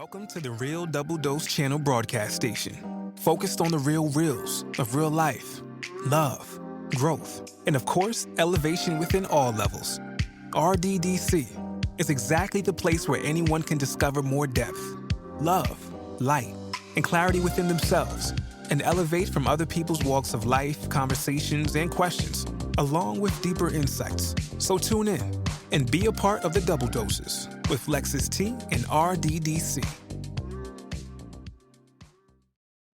Welcome to the Real Double Dose Channel broadcast station, focused on the real reels of real life, love, growth, and of course, elevation within all levels. RDDC is exactly the place where anyone can discover more depth, love, light, and clarity within themselves, and elevate from other people's walks of life, conversations, and questions, along with deeper insights. So tune in and be a part of the Double Doses with Lexus T and RDDC.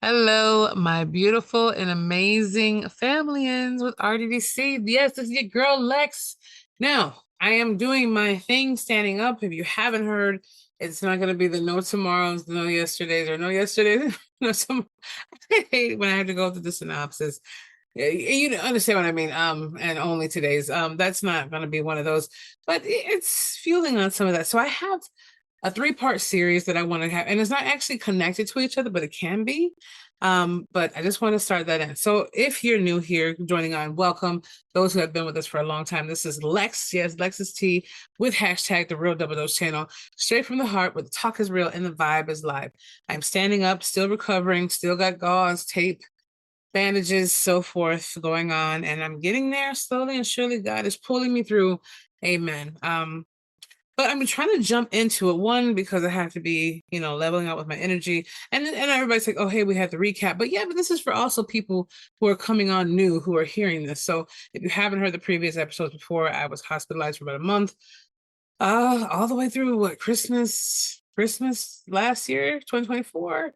Hello, my beautiful and amazing familians with RDDC. Yes, this is your girl Lex. Now, I am doing my thing standing up. If you haven't heard, it's not going to be the no tomorrows, no yesterdays, or no yesterdays, no tomorrow. I hate when I have to go through the synopsis. You understand what I mean? And only today's. That's not going to be one of those, but it's fueling on some of that. So I have a 3-part series that I want to have, and it's not actually connected to each other, but it can be. But I just want to start that in. So if you're new here, joining on, welcome. Those who have been with us for a long time, this is Lex, yes, Lexus T, with hashtag the Real Double Dose Channel, straight from the heart, where the talk is real and the vibe is live. I'm standing up, still recovering, still got gauze, tape, bandages, so forth going on, and I'm getting there slowly and surely. God is pulling me through. Amen. But I'm trying to jump into it, one, because I have to be, leveling out with my energy. And everybody's like, oh, hey, we have to recap. But yeah, but this is for also people who are coming on new, who are hearing this. So if you haven't heard the previous episodes before, I was hospitalized for about a month, all the way through Christmas last year, 2024,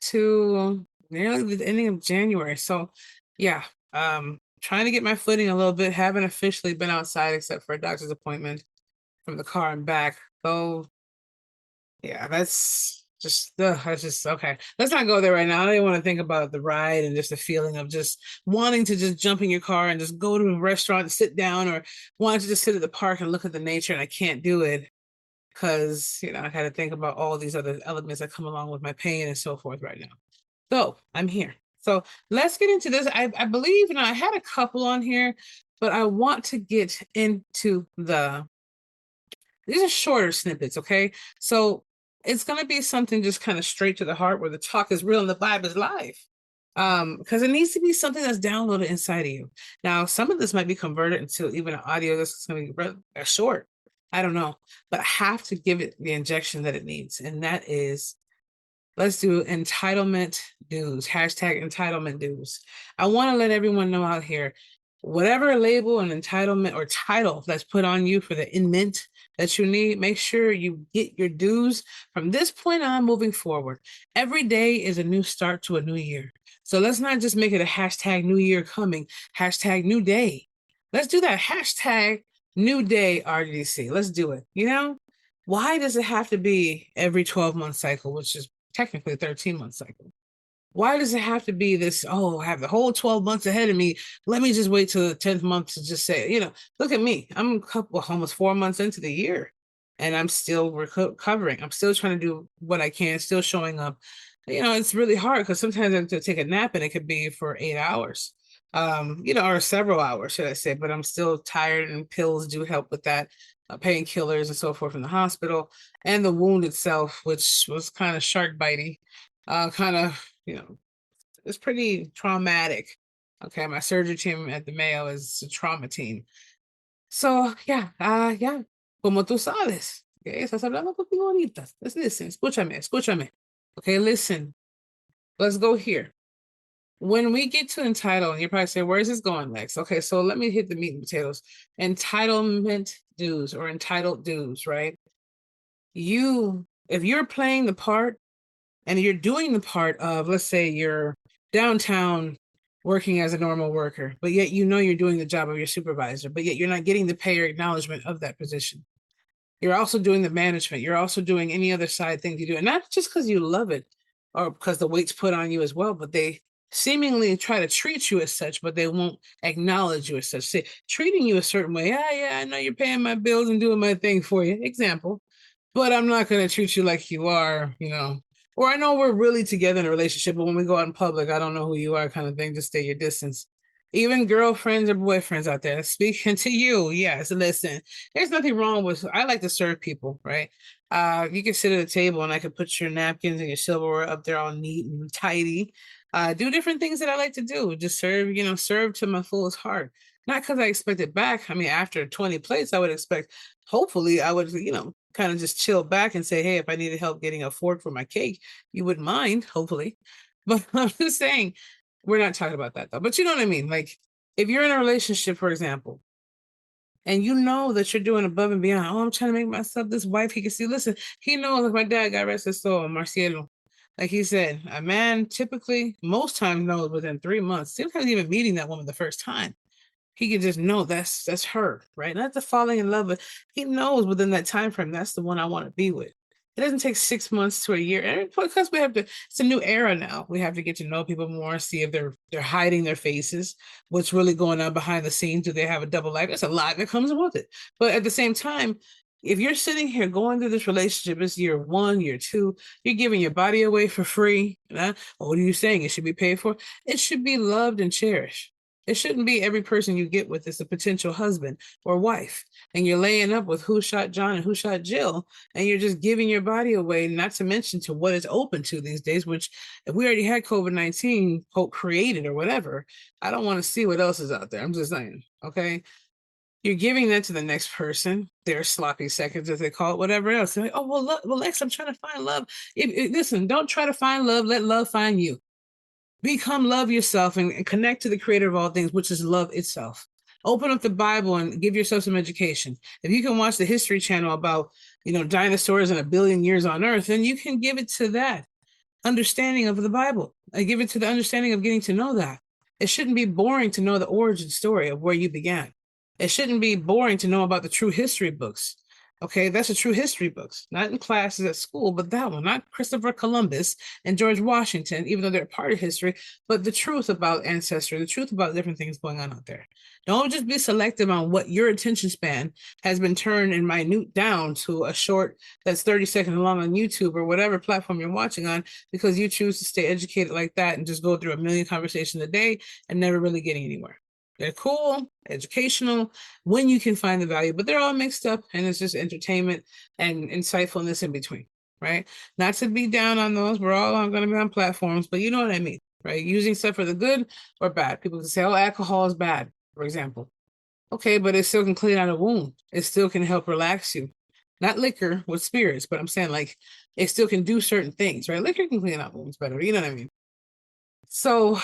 to nearly the ending of January. So yeah, trying to get my footing a little bit. Haven't officially been outside except for a doctor's appointment from the car and back. So yeah, that's just okay. Let's not go there right now. I don't even want to think about the ride and just the feeling of just wanting to just jump in your car and just go to a restaurant and sit down, or wanting to just sit at the park and look at the nature, and I can't do it because I had to think about all these other elements that come along with my pain and so forth right now. So I'm here. So let's get into this. I believe, I had a couple on here, but I want to get into these are shorter snippets, okay? So it's going to be something just kind of straight to the heart, where the talk is real and the vibe is live. Because it needs to be something that's downloaded inside of you. Now, some of this might be converted into even an audio that's going to be short. I don't know. But I have to give it the injection that it needs. And that is, let's do entitlement dues. Hashtag entitlement dues. I want to let everyone know out here, whatever label and entitlement or title that's put on you for the mint that you need, make sure you get your dues from this point on moving forward. Every day is a new start to a new year. So let's not just make it a hashtag new year coming, hashtag new day. Let's do that. Hashtag new day RDC. Let's do it. Why does it have to be every 12-month cycle, which is technically a 13-month cycle? Why does it have to be this, I have the whole 12 months ahead of me, let me just wait till the 10th month to just say, look at me. I'm almost 4 months into the year, and I'm still recovering. I'm still trying to do what I can, still showing up. It's really hard because sometimes I have to take a nap and it could be for 8 hours, or several hours, should I say, but I'm still tired, and pills do help with that, painkillers and so forth from the hospital, and the wound itself, which was kind of shark bitey, it's pretty traumatic. Okay, my surgery team at the Mayo is a trauma team. So, yeah, como tú sabes, okay, estás hablando contigo ahorita. Let's listen, escúchame. Okay, listen, let's go here. When we get to entitled, you're probably saying, where's this going, Lex? Okay, so let me hit the meat and potatoes. Entitlement dues or entitled dues, right? If you're playing the part and you're doing the part of, let's say you're downtown working as a normal worker, but yet you're doing the job of your supervisor, but yet you're not getting the pay or acknowledgement of that position. You're also doing the management. You're also doing any other side things you do. And not just because you love it or because the weight's put on you as well, but they seemingly try to treat you as such, but they won't acknowledge you as such. Say, treating you a certain way. Yeah, I know you're paying my bills and doing my thing for you. Example. But I'm not going to treat you like you are, or I know we're really together in a relationship, but when we go out in public, I don't know who you are, kind of thing. Just stay your distance. Even girlfriends or boyfriends out there speaking to you. Yes, listen, there's nothing wrong with, I like to serve people, right? You can sit at a table and I could put your napkins and your silverware up there all neat and tidy. Do different things that I like to do. Just serve to my fullest heart. Not because I expect it back. I mean, after 20 plates, I would expect, hopefully, I would, kind of just chill back and say, hey, if I needed help getting a fork for my cake, you wouldn't mind, hopefully. But I'm just saying, we're not talking about that though. But you know what I mean? Like, if you're in a relationship, for example, and you know that you're doing above and beyond. Oh, I'm trying to make myself this wife he can see. Listen, he knows, like my dad, got rest his soul, Marcielo. Like he said, a man typically, most times, knows within 3 months. Sometimes even meeting that woman the first time, he can just know that's her, right? Not the falling in love, but he knows within that time frame that's the one I want to be with. It doesn't take 6 months to a year, and because we have to. It's a new era now. We have to get to know people more, see if they're hiding their faces, what's really going on behind the scenes. Do they have a double life? There's a lot that comes with it. But at the same time, if you're sitting here going through this relationship, it's year one, year two, you're giving your body away for free. What are you saying? It should be paid for. It should be loved and cherished. It shouldn't be every person you get with is a potential husband or wife, and you're laying up with who shot John and who shot Jill, and you're just giving your body away, not to mention to what it's open to these days, which if we already had COVID-19 created or whatever, I don't want to see what else is out there. I'm just saying, okay? You're giving that to the next person, their sloppy seconds, as they call it, whatever else. They're like, oh, well, Lex, I'm trying to find love. Listen, don't try to find love. Let love find you. Become love yourself and connect to the creator of all things, which is love itself. Open up the Bible and give yourself some education. If you can watch the History Channel about, dinosaurs and a billion years on Earth, then you can give it to that understanding of the Bible. I give it to the understanding of getting to know that. It shouldn't be boring to know the origin story of where you began. It shouldn't be boring to know about the true history books. Okay, that's a true history books, not in classes at school, but that one, not Christopher Columbus and George Washington, even though they're part of history, but the truth about ancestry, the truth about different things going on out there. Don't just be selective on what your attention span has been turned and minute down to a short that's 30 seconds long on YouTube or whatever platform you're watching on, because you choose to stay educated like that and just go through a million conversations a day and never really getting anywhere. They're cool, educational, when you can find the value, but they're all mixed up, and it's just entertainment and insightfulness in between, right? Not to be down on those. We're all going to be on platforms, but you know what I mean, right? Using stuff for the good or bad. People can say, oh, alcohol is bad, for example. Okay, but it still can clean out a wound. It still can help relax you. Not liquor with spirits, but I'm saying like it still can do certain things, right? Liquor can clean out wounds better. You know what I mean? So,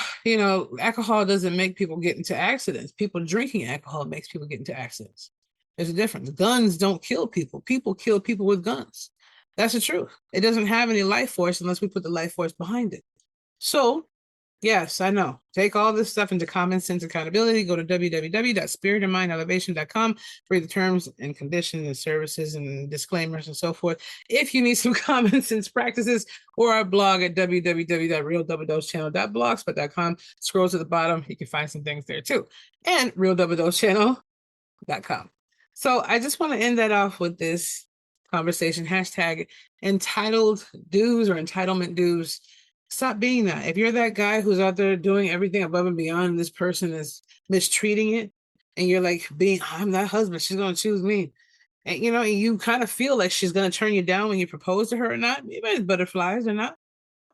alcohol doesn't make people get into accidents. People drinking alcohol makes people get into accidents. There's a difference. Guns don't kill people. People kill people with guns. That's the truth. It doesn't have any life force unless we put the life force behind it. So, yes, I know. Take all this stuff into common sense accountability. Go to www.spiritandmindelevation.com for the terms and conditions and services and disclaimers and so forth. If you need some common sense practices, or our blog at www.realdoubledosechannel.blogspot.com. Scroll to the bottom. You can find some things there too. And realdoubledosechannel.com. So I just want to end that off with this conversation. Hashtag entitled dues or entitlement dues. Stop being that. If you're that guy who's out there doing everything above and beyond, and this person is mistreating it, and you're like, I'm that husband, she's going to choose me. And, you kind of feel like she's going to turn you down when you propose to her or not. Maybe it's butterflies or not.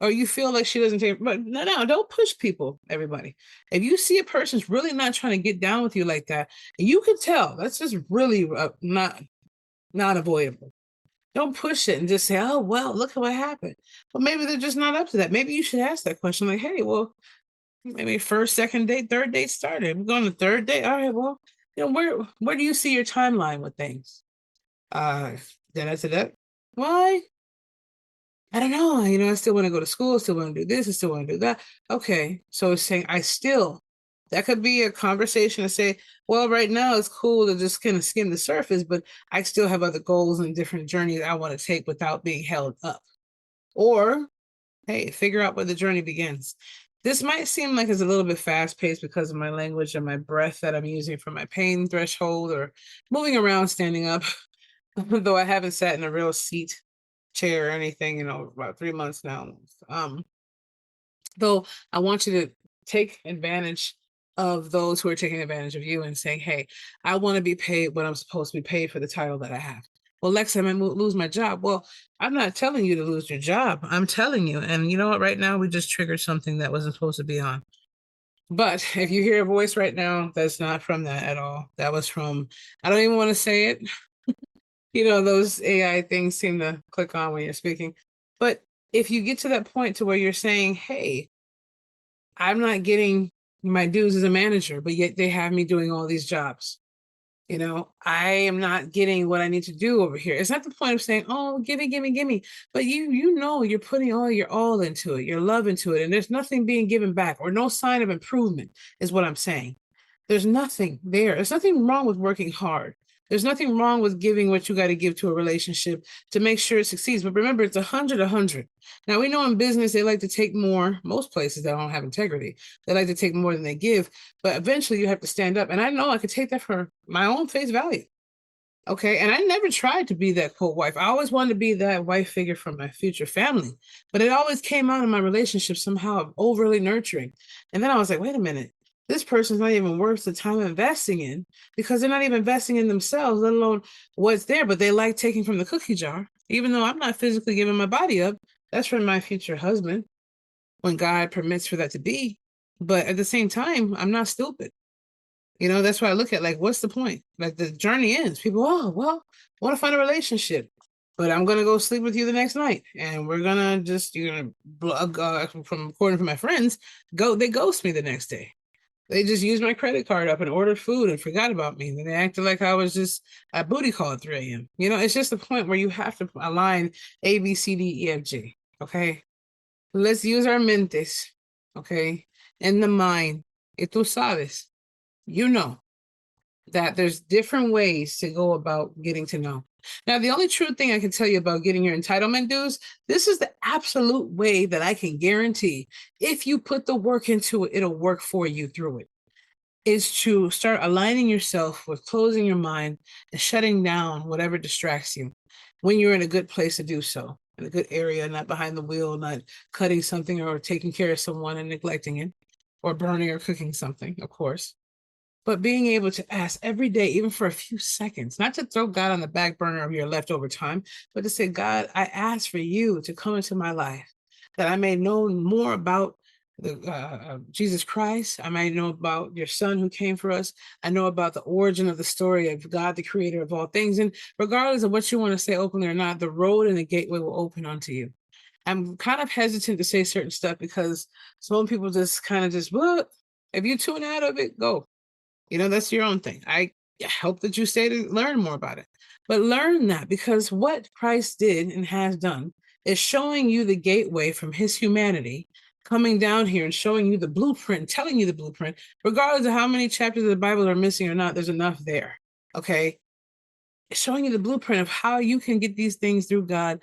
Or you feel like she doesn't take, but no, don't push people, everybody. If you see a person's really not trying to get down with you like that, and you can tell, that's just really not avoidable. Don't push it and just say, oh, well, look at what happened. Well, maybe they're just not up to that. Maybe you should ask that question like, hey, well, maybe first, second date, third date started. We're going to third date. All right, well, where do you see your timeline with things? Then I said that. Why? I don't know. I still want to go to school. I still want to do this. I still want to do that. Okay. So it's saying that could be a conversation to say, well, right now it's cool to just kind of skim the surface, but I still have other goals and different journeys I want to take without being held up. Or, hey, figure out where the journey begins. This might seem like it's a little bit fast paced because of my language and my breath that I'm using for my pain threshold or moving around, standing up, though I haven't sat in a real seat, chair or anything, about 3 months now. Though I want you to take advantage of those who are taking advantage of you and saying, hey, I want to be paid what I'm supposed to be paid for the title that I have. well, Lex, I might lose my job. Well, I'm not telling you to lose your job. I'm telling you. And you know what? Right now, we just triggered something that wasn't supposed to be on. But if you hear a voice right now, that's not from that at all. That was from, I don't even want to say it. Those AI things seem to click on when you're speaking. But if you get to that point to where you're saying, hey, I'm not getting my dues as a manager, but yet they have me doing all these jobs. I am not getting what I need to do over here. It's not the point of saying, oh, gimme, gimme, gimme. But you're putting all your all into it, your love into it, and there's nothing being given back or no sign of improvement, is what I'm saying. There's nothing there. There's nothing wrong with working hard. There's nothing wrong with giving what you got to give to a relationship to make sure it succeeds. But remember, it's 100. Now, we know in business, they like to take more. Most places that don't have integrity, they like to take more than they give. But eventually you have to stand up. And I know I could take that for my own face value. Okay. And I never tried to be that quote wife. I always wanted to be that wife figure for my future family. But it always came out in my relationship somehow overly nurturing. And then I was like, wait a minute. This person's not even worth the time investing in, because they're not even investing in themselves, let alone what's there. But they like taking from the cookie jar, even though I'm not physically giving my body up. That's for my future husband when God permits for that to be. But at the same time, I'm not stupid. That's why I look at, like, what's the point? Like, the journey ends. People, oh, well, I want to find a relationship, but I'm going to go sleep with you the next night. And we're going to just, from according to my friends, they ghost me the next day. They just used my credit card up and ordered food and forgot about me. And they acted like I was just a booty call at 3 a.m. It's just the point where you have to align A, B, C, D, E, F, G. Okay. Let's use our mentes. Okay. In the mind. Y tú sabes, that there's different ways to go about getting to know. Now, the only true thing I can tell you about getting your entitlement dues, this is the absolute way that I can guarantee if you put the work into it, it'll work for you through it, is to start aligning yourself with closing your mind and shutting down whatever distracts you when you're in a good place to do so, in a good area, not behind the wheel, not cutting something or taking care of someone and neglecting it, or burning or cooking something, of course. But being able to ask every day, even for a few seconds, not to throw God on the back burner of your leftover time, but to say, God, I ask for you to come into my life, that I may know more about Jesus Christ. I may know about your son who came for us. I know about the origin of the story of God, the creator of all things. And regardless of what you want to say openly or not, the road and the gateway will open unto you. I'm kind of hesitant to say certain stuff because some people just kind of just, well, if you tune out of it, go. That's your own thing. I hope that you stay to learn more about it. But learn that, because what Christ did and has done is showing you the gateway from his humanity, coming down here and showing you the blueprint, telling you the blueprint, regardless of how many chapters of the Bible are missing or not, there's enough there. Okay. It's showing you the blueprint of how you can get these things through God,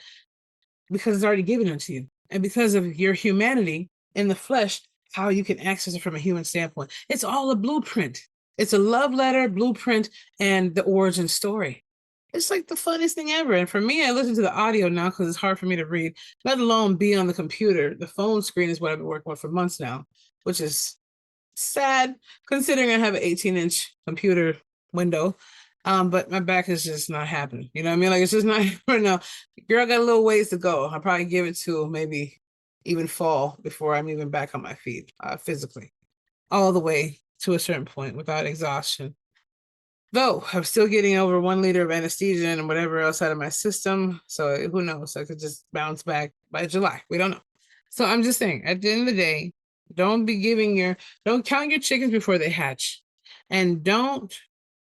because it's already given unto you. And because of your humanity in the flesh, how you can access it from a human standpoint. It's all a blueprint. It's a love letter, blueprint, and the origin story. It's like the funniest thing ever. And for me, I listen to the audio now because it's hard for me to read, let alone be on the computer. The phone screen is what I've been working with for months now, which is sad considering I have an 18-inch computer window. But my back is just not happening. You know what I mean? Like, it's just not right now. Girl got a little ways to go. I'll probably give it to maybe even fall before I'm even back on my feet physically, all the way to a certain point without exhaustion. Though I'm still getting over 1 liter of anesthesia and whatever else out of my system. So who knows? I could just bounce back by July. We don't know. So I'm just saying, at the end of the day, don't count your chickens before they hatch. And don't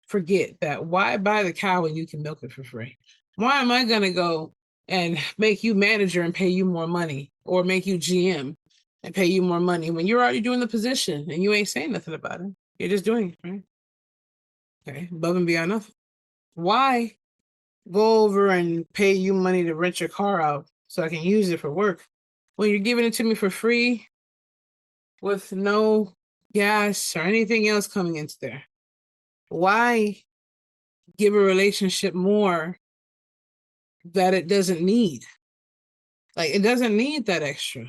forget that why buy the cow when you can milk it for free? Why am I going to go and make you manager and pay you more money, or make you GM and pay you more money when you're already doing the position and you ain't saying nothing about it? You're just doing it, right? Okay, above and beyond nothing. Why go over and pay you money to rent your car out so I can use it for work when you're giving it to me for free with no gas or anything else coming into there? Why give a relationship more that it doesn't need? Like, it doesn't need that extra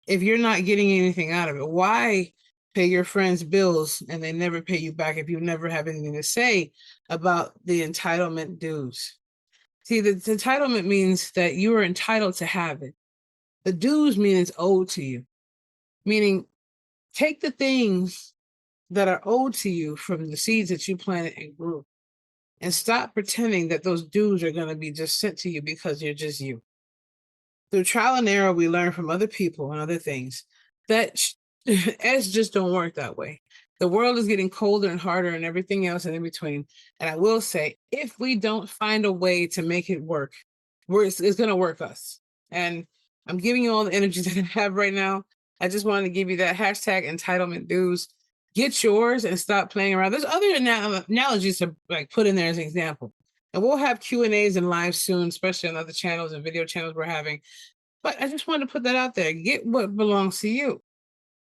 if you're not getting anything out of it. Why pay your friends' bills and they never pay you back if you never have anything to say about the entitlement dues? See, the entitlement means that you are entitled to have it. The dues mean it's owed to you, meaning take the things that are owed to you from the seeds that you planted and grew, and stop pretending that those dues are going to be just sent to you because you're just you. Through trial and error, we learn from other people and other things that S just don't work that way. The world is getting colder and harder and everything else and in between. And I will say, if we don't find a way to make it work, it's going to work us. And I'm giving you all the energy that I have right now. I just wanted to give you that hashtag entitlement dues. Get yours and stop playing around. There's other analogies to like put in there as an example. And we'll have Q&As and live soon, especially on other channels and video channels we're having. But I just wanted to put that out there. Get what belongs to you.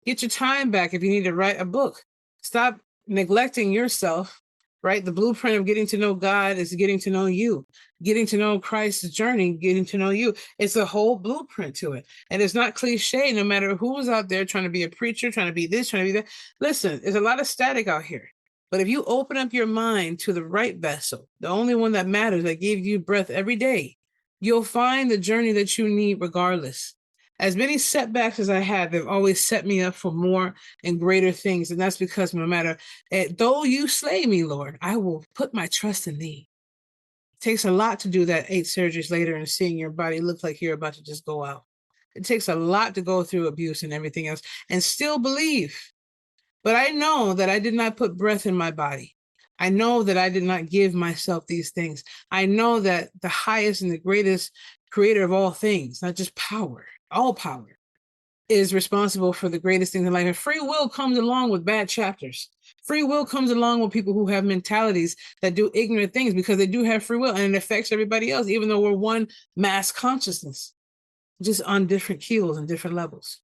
Get your time back if you need to write a book. Stop neglecting yourself, right? The blueprint of getting to know God is getting to know you, getting to know Christ's journey, getting to know you. It's a whole blueprint to it. And it's not cliche, no matter who's out there trying to be a preacher, trying to be this, trying to be that. Listen, there's a lot of static out here. But if you open up your mind to the right vessel, the only one that matters, that gives you breath every day, you'll find the journey that you need regardless. As many setbacks as I had, they've always set me up for more and greater things. And that's because no matter, though you slay me, Lord, I will put my trust in thee. It takes a lot to do that 8 surgeries later and seeing your body look like you're about to just go out. It takes a lot to go through abuse and everything else and still believe. But I know that I did not put breath in my body. I know that I did not give myself these things. I know that the highest and the greatest creator of all things, not just power, all power, is responsible for the greatest things in life. And free will comes along with bad chapters. Free will comes along with people who have mentalities that do ignorant things because they do have free will and it affects everybody else, even though we're one mass consciousness, just on different keels and different levels.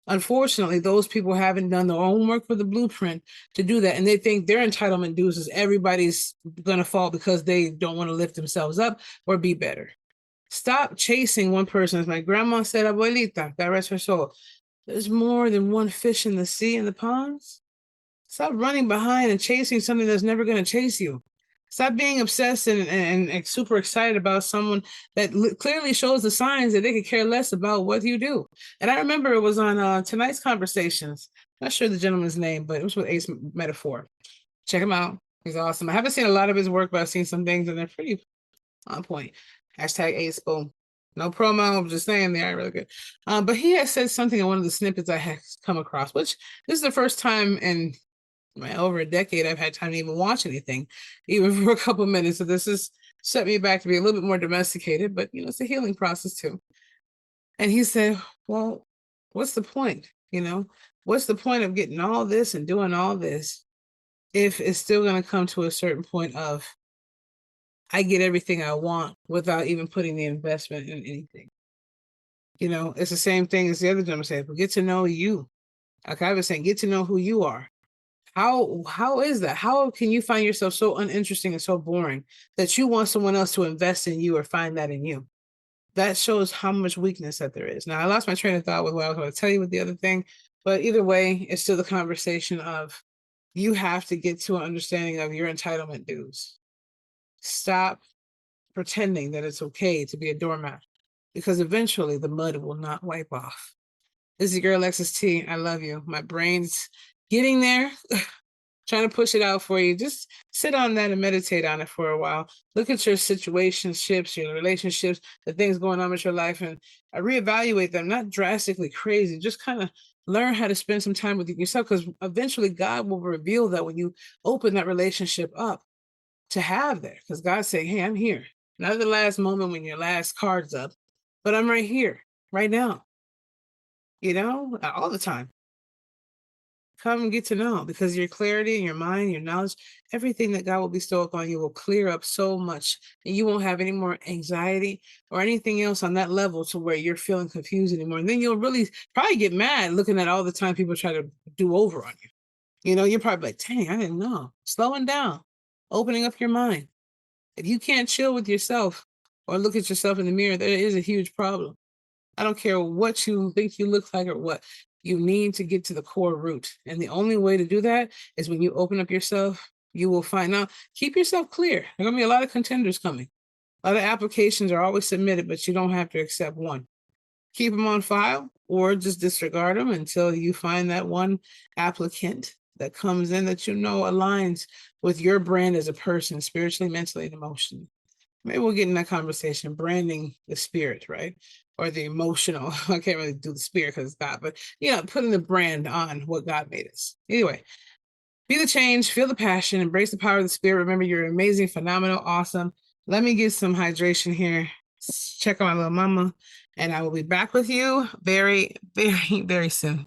Unfortunately, those people haven't done their own work for the blueprint to do that. And they think their entitlement dues is everybody's going to fall because they don't want to lift themselves up or be better. Stop chasing one person. As my grandma said, abuelita, God rest her soul, there's more than one fish in the sea and the ponds. Stop running behind and chasing something that's never going to chase you. Stop being obsessed and super excited about someone that clearly shows the signs that they could care less about what you do. And I remember it was on tonight's conversations. Not sure the gentleman's name, but it was with Ace Metaphor. Check him out. He's awesome. I haven't seen a lot of his work, but I've seen some things and they're pretty on point. Hashtag Ace Boom. No promo, I'm just saying they are really good. But he has said something in one of the snippets I have come across, which this is the first time in over a decade I've had time to even watch anything, even for a couple of minutes. So this has set me back to be a little bit more domesticated, but you know, it's a healing process too. And he said, well, what's the point? You know, what's the point of getting all this and doing all this if it's still going to come to a certain point of I get everything I want without even putting the investment in anything? You know, it's the same thing as the other gentleman said, but get to know you. Like I was saying, get to know who you are. How is that? How can you find yourself so uninteresting and so boring that you want someone else to invest in you or find that in you? That shows how much weakness that there is. Now, I lost my train of thought with what I was going to tell you with the other thing, but either way, it's still the conversation of you have to get to an understanding of your entitlement dues. Stop pretending that it's okay to be a doormat because eventually the mud will not wipe off. This is your girl, Alexis T. I love you. My brain's getting there, trying to push it out for you. Just sit on that and meditate on it for a while. Look at your situationships, your relationships, the things going on with your life, and reevaluate them, not drastically crazy. Just kind of learn how to spend some time with yourself because eventually God will reveal that when you open that relationship up to have there. Because God's saying, hey, I'm here. Not at the last moment when your last card's up, but I'm right here, right now. You know, all the time. Come and get to know because your clarity and your mind, your knowledge, everything that God will bestow upon you will clear up so much and you won't have any more anxiety or anything else on that level to where you're feeling confused anymore. And then you'll really probably get mad looking at all the time people try to do over on you. You know, you're probably like, dang, I didn't know. Slowing down, opening up your mind. If you can't chill with yourself or look at yourself in the mirror, there is a huge problem. I don't care what you think you look like or what. You need to get to the core root. And the only way to do that is when you open up yourself, you will find out. Keep yourself clear. There are going to be a lot of contenders coming. Other applications are always submitted, but you don't have to accept one. Keep them on file or just disregard them until you find that one applicant that comes in that you know aligns with your brand as a person, spiritually, mentally, and emotionally. Maybe we'll get in that conversation, branding the spirit, right? Or the emotional. I can't really do the spirit because it's God, but putting the brand on what God made us. Anyway, be the change, feel the passion, embrace the power of the spirit. Remember, you're amazing, phenomenal, awesome. Let me get some hydration here. Check on my little mama, and I will be back with you very, very, very soon.